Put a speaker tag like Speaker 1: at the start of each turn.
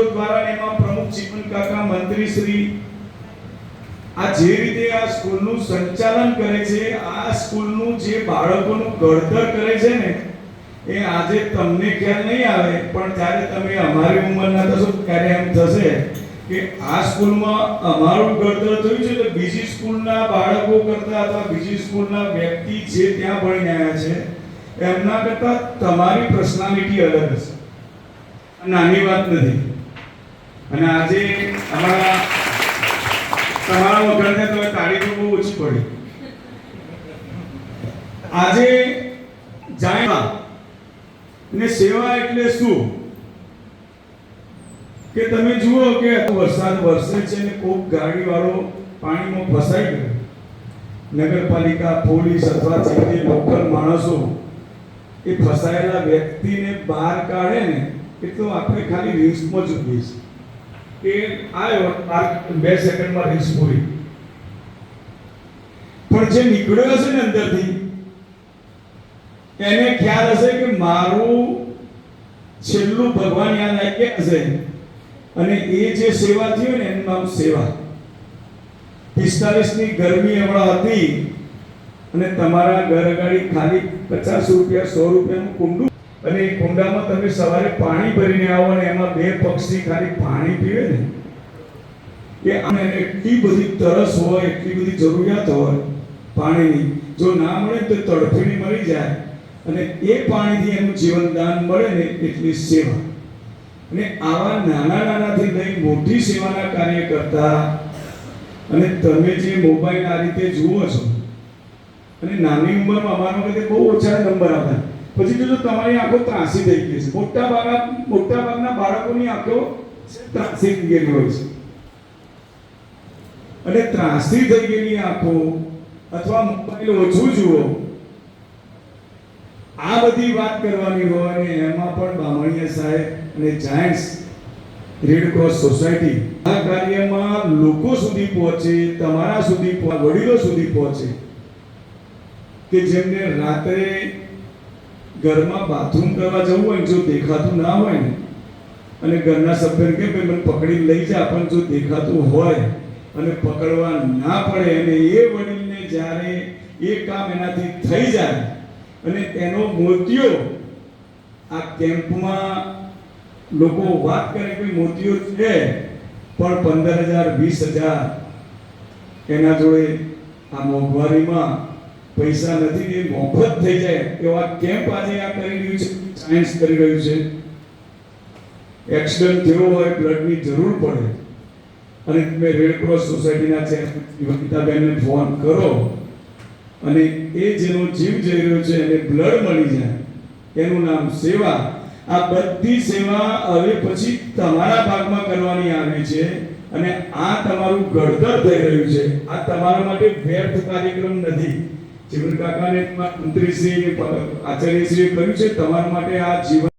Speaker 1: દ્વારા એમાં પ્રમુખ જીવન કાકા મંત્રી શ્રી આ જે રીતે આ સ્કૂલનું સંચાલન કરે છે, આ સ્કૂલનું જે બાળકોનું ઘડતર કરે છે ને, એ આજે તમને ખ્યાલ નહીં આવે, પણ જ્યારે તમે અમારી ઉંમરના થશો ત્યારે એમ થશે કે આ સ્કૂલમાં અમારું ઘડતર થયું છે તો બીજી સ્કૂલના બાળકો કરતા અથવા બીજી સ્કૂલના વ્યક્તિ જે ત્યાં ભણીને આવ્યા છે એમના કરતા તમારી પર્સનાલિટી અલગ હશે. નાની વાત નથી. અને આજે તમારા વખતે તો તારીખ બહુ ઓછી પડી. આજે જાણવા ને સેવા એટલે શું કે તમે જુઓ કે વરસાદ વરસે છે ને કોક ગાડી વાળો પાણીમાં ફસાઈ ગયો, નગરપાલિકા, પોલીસ અથવા જે લોકલ માણસો એ ફસાયેલા વ્યક્તિને બહાર કાઢે ને એટલે આપણે ખાલી રીલ્સમાં જોઈએ છે કે આયો 2 સેકન્ડમાં રીલ્સ પૂરી. પણ જે નીકળ્યો હશે ને અંદરથી એને ખ્યાલ હશે કે મારું છેલ્લું ભગવાન યાદ આવી ગયા હશે, અને એ જે સેવા થયો ને એનું નામ સેવા. 45 ની ગરમી હમણાં હતી અને તમારા ઘર ગાડી ખાલી 50 રૂપિયા 100 રૂપિયાનું કુંડું, અને એ કુંડામાં તમે સવારે પાણી ભરીને આવો અને એમાં 2 પક્ષી ખાલી પાણી પીવે ને, એ આને એટલી બધી તરસ હોય, એટલી બધી જરૂરિયાત હોય પાણીની, જો ના મળે તો તડફીને મરી જાય, અને એ પાણીથી એનું જીવનદાન મળે ને એટલી સેવા. અને આવા નાના નાનાથી લઈ મોટી સેવાના કાર્ય કરતા, અને તમે જે મોબાઈલ આ રીતે જુઓ છો, અને નાની ઉંમરમાં અમારા વખતે બહુ ઓછા નંબર હતા, પછી જો તમારી આંખો ત્રાસી થઈ ગઈ છે. મોટા ભાગના બાળકોની આંખો ત્રાસી ગયેલી હોય છે, અને ત્રાસી થઈ ગયેલી આંખો અથવા મોબાઈલ ઓછું જુઓ, આ બધી વાત કરવાની હોય, અને એમાં પણ બામણીયા સાહેબ અને જાયન્ટ્સ રેડ ક્રોસ સોસાયટી આ કાર્યમાં લોકો સુધી પહોંચે, તમારા સુધી વડીલો સુધી પહોંચે, કે જેમને રાત્રે ઘરમાં બાથરૂમ કરવા જવું હોય, જો દેખાતું ના હોય ને, અને ઘરના સભ્યને કે ભાઈ મને પકડી લઈ જા, પણ જો દેખાતું હોય અને પકડવા ના પડે, અને એ વડીલને જ્યારે એ કામ એનાથી થઈ જાય અને એનો મોતિયો આ કેમ્પમાં લોકો વાત કરે કે મોતિયો છે પણ 15,000 20,000 એના જોડે આ મોંઘવારીમાં પૈસા નથી, એ મફત થઈ જાય એવા કેમ્પ આજે આ કરી રહ્યું છે, સાયન્સ કરી રહ્યું છે. એક્સિડન્ટ થયો હોય, બ્લડની જરૂર પડે, અને તમે રેડ ક્રોસ સોસાયટીના ચેરમેન વનિતાબેનને ફોન કરો, અને એ જેનો જીવ જઈ રહ્યો છે એને બ્લડ મળી જાય, એનું નામ સેવા. આ બધી સેવા હવે પછી તમારા ભાગમાં કરવાની આવી છે, અને આ તમારું ઘડતર થઈ રહ્યું છે. આ તમારા માટે વ્યર્થ કાર્યક્રમ નથી. જીવન કાકાને મંત્રીશ્રી આચાર્યશ્રીએ કહ્યું છે તમારા માટે આ જીવન